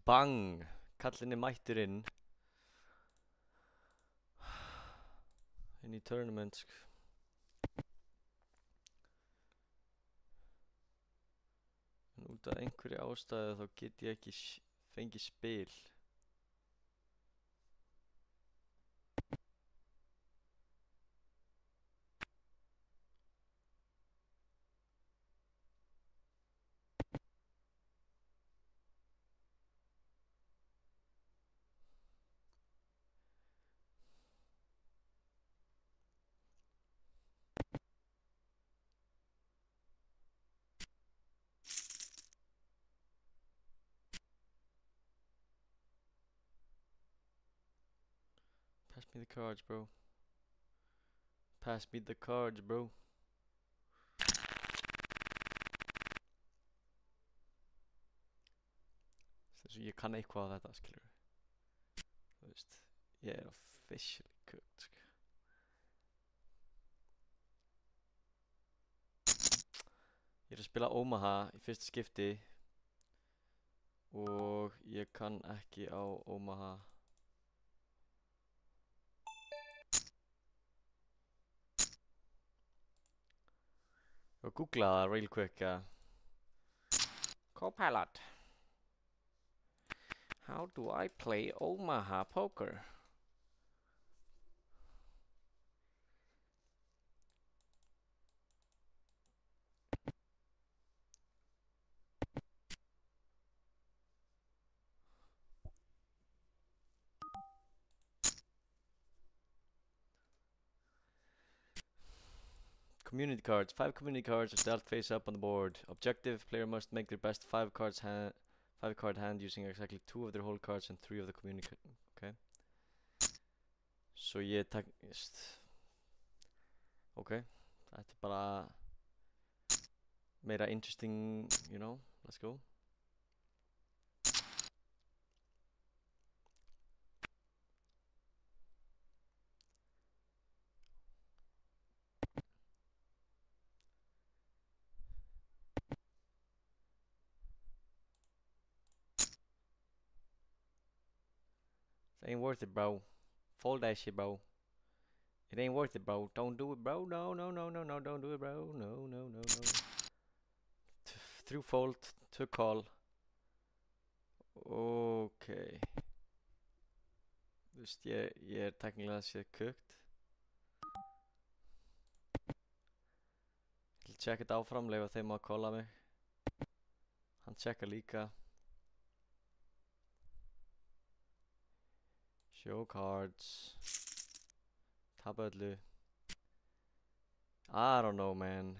Bang! Kallinn mættur inn í tournament sko. En út af einhverju ástæðu þá get ég ekki fengið spil. Pass me the cards, bro. Pass me the cards, bro. Þess að ég kann eitthvað á þetta, skilur. Þú veist, ég er officially cooked, sko. Ég er að spila Omaha í fyrsta skipti og ég kann ekki á Omaha. Ég var að googla það real quick. Copilot. How do I play Omaha poker? Community cards. 5 community cards are dealt face up on the board. Objective: player must make their best 5 card hand using exactly 2 of their whole cards and 3 of the community cards. Okay. So ég tek okay. Þetta er bara meira interesting, you know. Let's go. It ain't worth it, bro. Fold that shit, bro. It ain't worth it, bro. Don't do it, bro. No, no, no, no, no. Don't do it, bro. No, no, no, no. Through fold, to call. Okay. Þú veist, ég er teknilega séð cooked. Ég vil checka þetta áfram, leifa þeim að calla mig. Hann checka líka. Show cards. Tapa öllu. I don't know, man.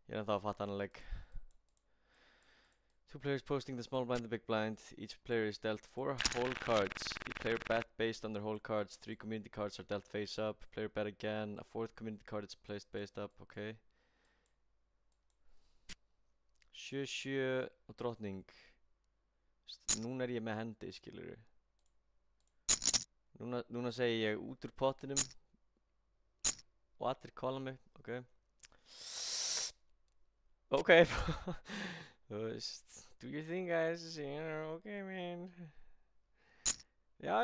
Ég er ennþá að fatta hann að leik. 2 players posting the small blind, the big blind. Each player is dealt 4 whole cards. Each player bet based on their whole cards. 3 community cards are dealt face up. Player bet again. A 4th community card is placed based up. Okay. 7-7 og drottning. Núna er ég með hendi, skilur. Núna segi ég út úr pottinum. Og allir calla mig. Okay. Okay. Do your thing, guys. You know, okay, man. Já,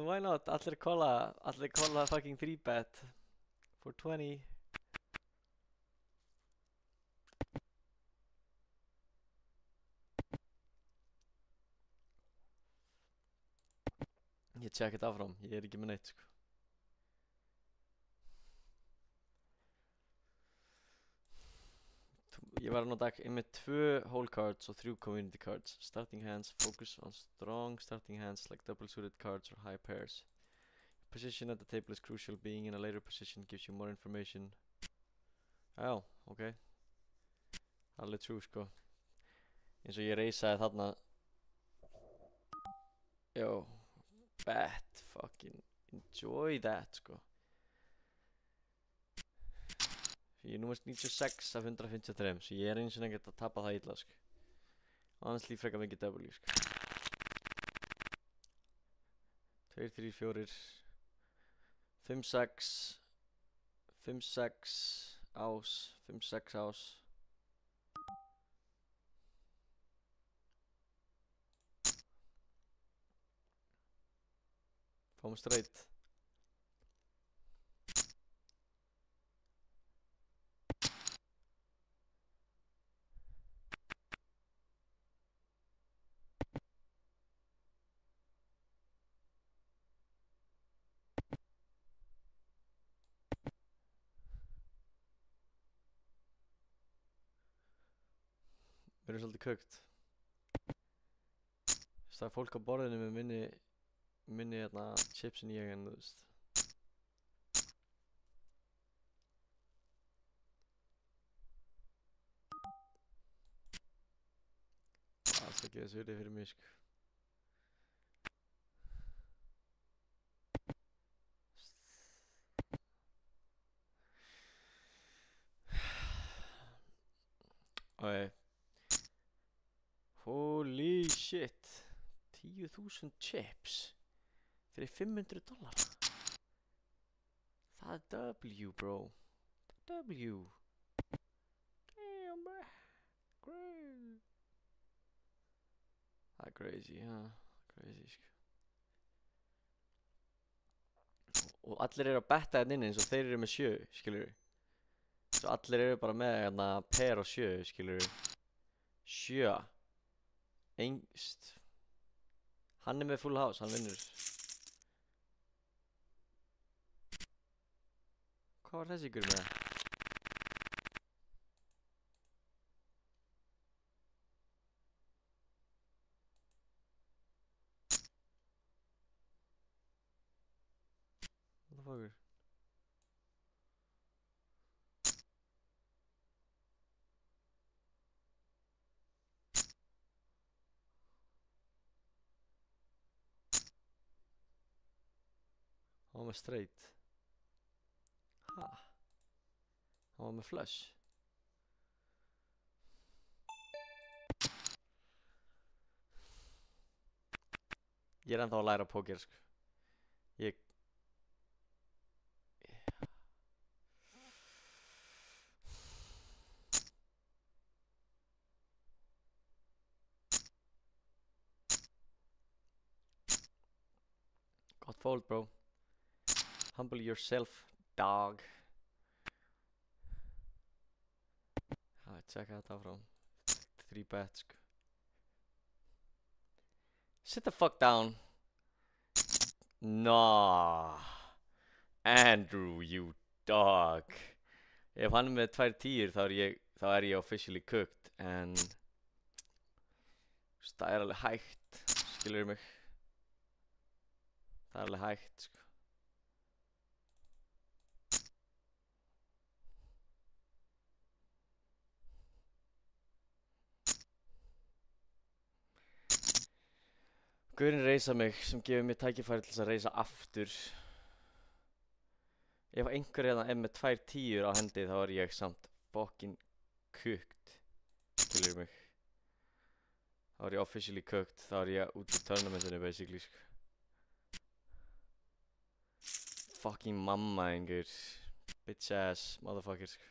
why not? Allir calla fucking 3-bet for 20. Ég tjekka þetta áfram, ég er ekki með neitt, sko. Ég var að nota með 2 whole cards og 3 community cards. Starting hands focus on strong starting hands like double suited cards or high pairs. Position at the table is crucial. Being in a later position gives you more information. Já, ok. Alveg true, sko. Eins og ég reysaði þarna. Jó, bet, fucking enjoy that, sko. Ég er númerst 96 af 153, svo ég er eins og ekkert að tapa það illa, sko. Honestly, frekar mikið W, sko. 2, 3, 4 5, 6 5, 6 ás 5, 6 ás Fáum straight. Við erum svolítið kökt. Það er fólk á borðinu með minni hérna chips en ég en þú veist. Það er ekki þessu virði fyrir mig sko. Ok. Holy shit. 10.000 chips fyrir $500. Það er W, bro. W. Damn, bro. Crazy. Það er crazy, ja. Crazy, sko. Og allir eru að betta hérna inni eins og þeir eru með 7, skilur við. Svo allir eru bara með hérna per og 7, skilur við. 7. Engst. Hann er með full house, hann vinnur. Hvað var þessi ykkur með? What the fuck? Hann var með straight. Ha. Hann var með flush. Ég er ennþá að læra póker, sko. Gott fold, bro. Humble yourself, dog. Checka þetta áfram. 3 bet, sko. Sit the fuck down. No. Andrew, you dog. Ef hann er með 2 10 þá er ég officially cooked. En það er alveg hægt. Skilur mig. Það er alveg hægt, sko. Guðurinn reisa mig sem gefur mér tækifæri til þess að reisa aftur. Ef einhver hérna er með 2 10 á hendi þá er ég samt fucking cooked. Skilur mig. Þá er ég officially cooked. Þá er ég út í tournamentinu basically, sko. Fucking mamma einhver. Bitch ass motherfucker, sko.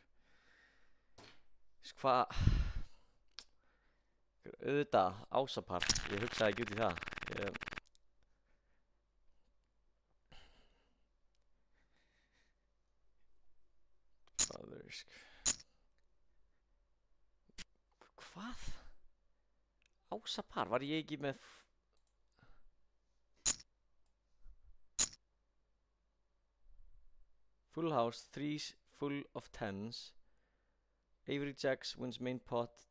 Hvað? Auðvitað, ásapar. Ég hugsaði ekki út í það. Hvað? Ásapar? Var ég ekki með... Full house, 3s full of 10s. Avery Jacks wins main pot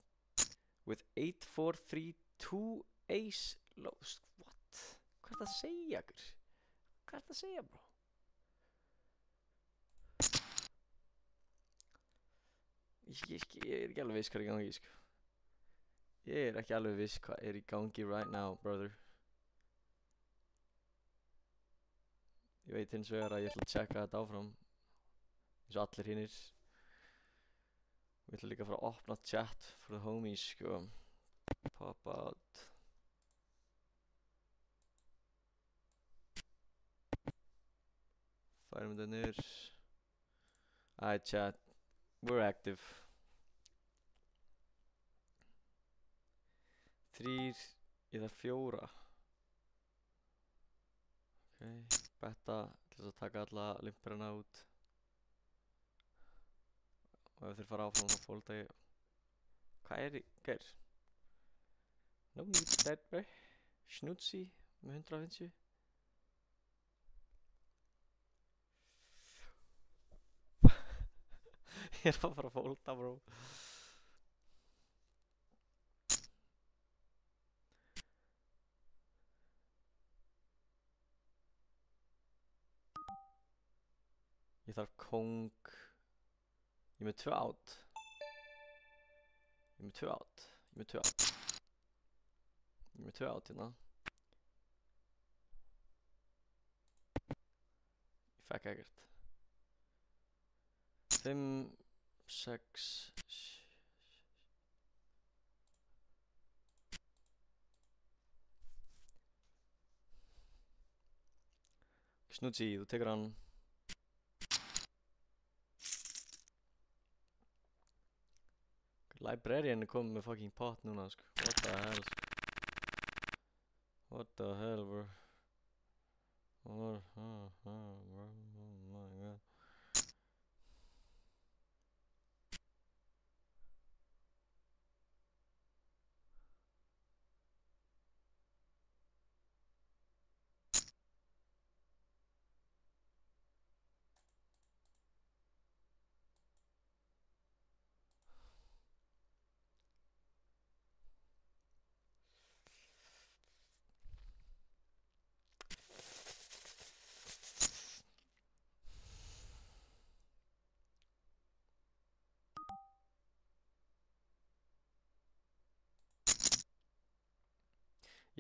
with 8, 4, 3, 2 ace lows. What? Hvað er það að segja, ykkur? Hvað er það að segja, bro? Ég er ekki alveg viss hvað er í gangi, sko. Ég er ekki alveg viss hvað er í gangi right now, brother. Ég veit hins vegar að ég ætla að checka þetta áfram. Eins og allir hinnir. Við ætlum líka að fara að opna chat for the homies, sko. Pop out. Færum þetta niður. Alright, chat. We're active. 3, ég þarf 4. Ok. betta til þess að taka alla limperina út og ef þeir fara áfram þá fólda ég. Hvað er í gaur? No need that way. Snútsi með 150. Ég er að fara að fólda, bro. Ég þarf kóng. Ég er með 2 át. Ég er með 2 át. Ég er með 2 át. Ég er með 2 át hérna. Ég fekk ekkert. 5, 6, 7. Snútsi, þú tekur hann. Librarian er komið með fucking pot núna, sko. What the hell, sko. What the hell, bro. Oh my god.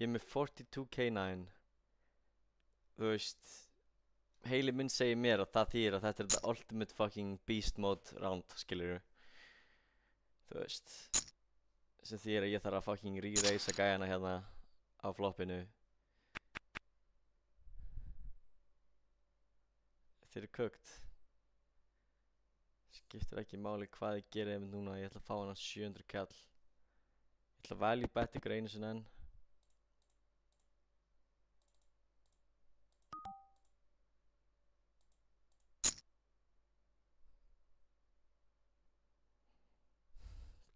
Ég er með 42k9. Þú veist, heili minn segir mér að það þýðir að þetta er the ultimate fucking beast mode round, skilurðu. Þú veist, sem þýðir að ég þarf að fucking re-racea gæjana hérna á floppinu. Þeir eru cooked. Skiptir ekki máli hvað ég gerir einmitt núna, ég ætla að fá hana 700 kall. Ég ætla að value bet ykkur einu sinni enn.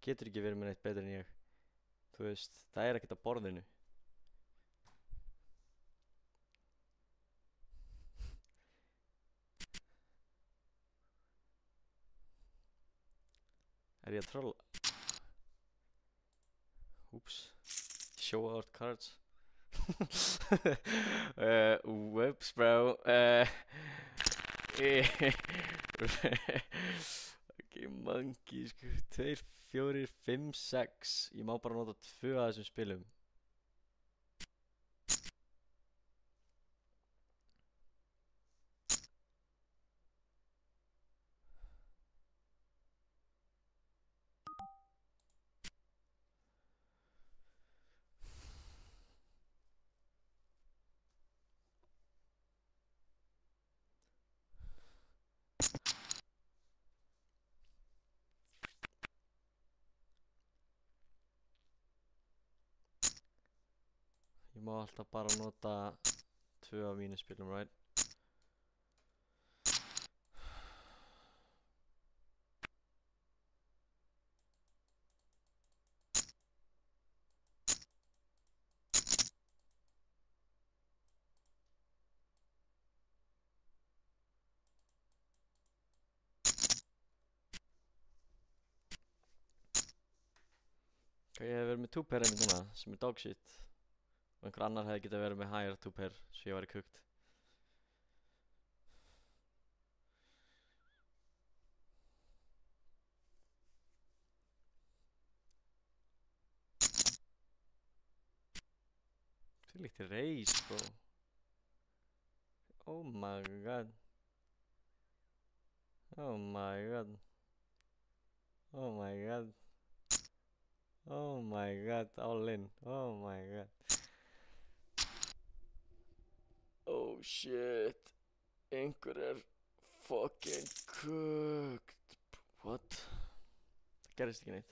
Getur ekki verið með neitt betur en ég. Þú veist, það er ekkert á borðinu. Er ég að trolla? Oops. Show out cards. Whoops, bro. Ok, monkey, sko. 2, 4, 5, 6. Ég má bara nota 2 af þessum spilum. Ég má alltaf bara nota 2 af mínum spilum, right? Ok, ég hef verið með 2-pair einmitt núna, sem er dog shit. Og einhver annar hefði getað verið með higher 2-pair, svo ég væri cooked. Þvílíkt reis, bro. Oh my god. Oh my god. Oh my god. Oh my god, all in. Oh my god. Oh shit. Einhver er fucking cooked. What? Það gerist ekki neitt.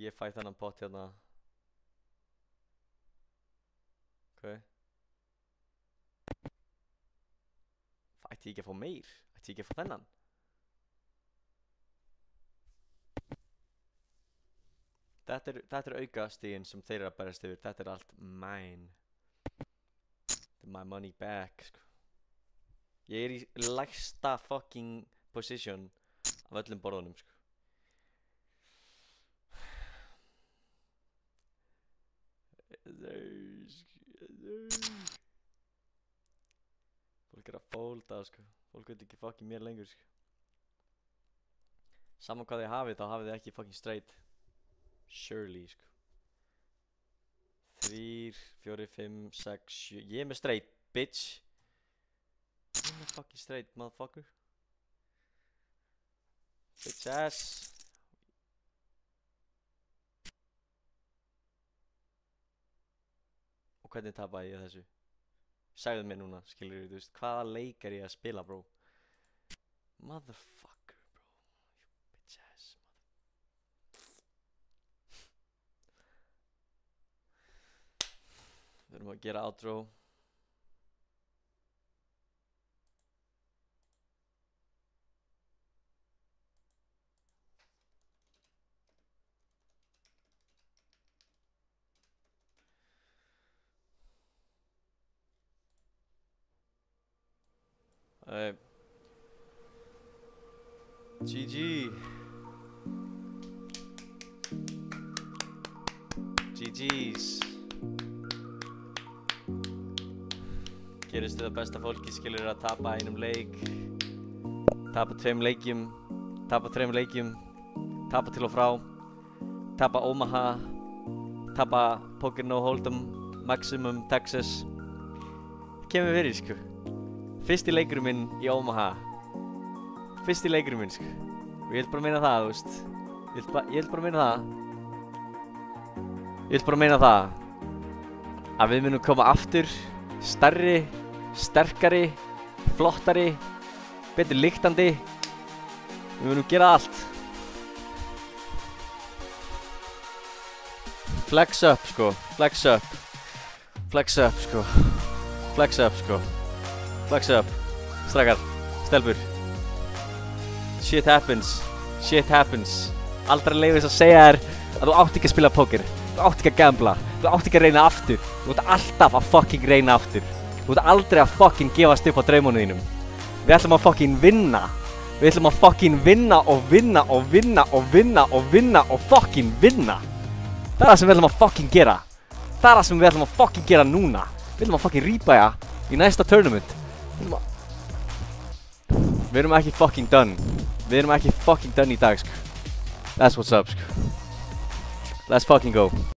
ég fæ þennan pott hérna. Ok. Ætti ég ekki að fá meir? Ætti ég ekki að fá þennan? Þetta er auka stigin sem þeir eru að berjast yfir. Þetta er allt mine. Þetta er my money back, sko. Ég er í lægsta fucking position af öllum borðunum, sko. Fólk er að folda, sko. Fólk veit ekki fucking mér lengur, sko. Saman hvað þið hafið, þá hafið þið ekki fucking straight. Surely, sko. 3, 4, 5, 6, 7. Ég er með straight, bitch. Ég er með fucking straight, motherfucker. Bitch ass. Og hvernig tapaði ég þessu? Sagðu mér núna, skilur þú veist, hvaða leik er ég að spila, bro? Motherfucker, bro. You bitch ass. Við erum að gera outro. GG. GG's. Gerist þið að besta fólki skilur að tapa einum leik, tapa 2 leikjum, tapa 3 leikjum, tapa til og frá, tapa Omaha, tapa Poker No Hold'em, Maximum, Texas. Kemur fyrir, sko. Fyrsti leikurinn minn í Omaha. Fyrsti leikurinn minn, sko. Og ég vil bara meina það, þú veist. Ég vil bara meina það. Ég vil bara meina það að við munum koma aftur, stærri, sterkari, flottari, betur lyktandi. Við munum gera allt. Flex up, sko. Flex up. Flex up, sko. Flex up, sko. Flex up. Strákar, stelpur. Shit happens. Shit happens. Aldrei leyfist að segja þér að þú átt ekki að spila póker. Þú átt ekki að gambla. Þú átt ekki að reyna aftur. Þú átt alltaf að fucking reyna aftur. Þú átt aldrei að fucking gefast upp á draumunum þínum. Við ætlum að fucking vinna. Við ætlum að fucking vinna og vinna og vinna og vinna og vinna og fucking vinna. Það er það sem við ætlum að fucking gera. Það er það sem við ætlum að fucking gera núna. Við ætlum að fucking rýbæja í næsta tournament. Við erum ekki fucking done. Við erum ekki fucking done í dag, sko. That's what's up, sko. Let's fucking go.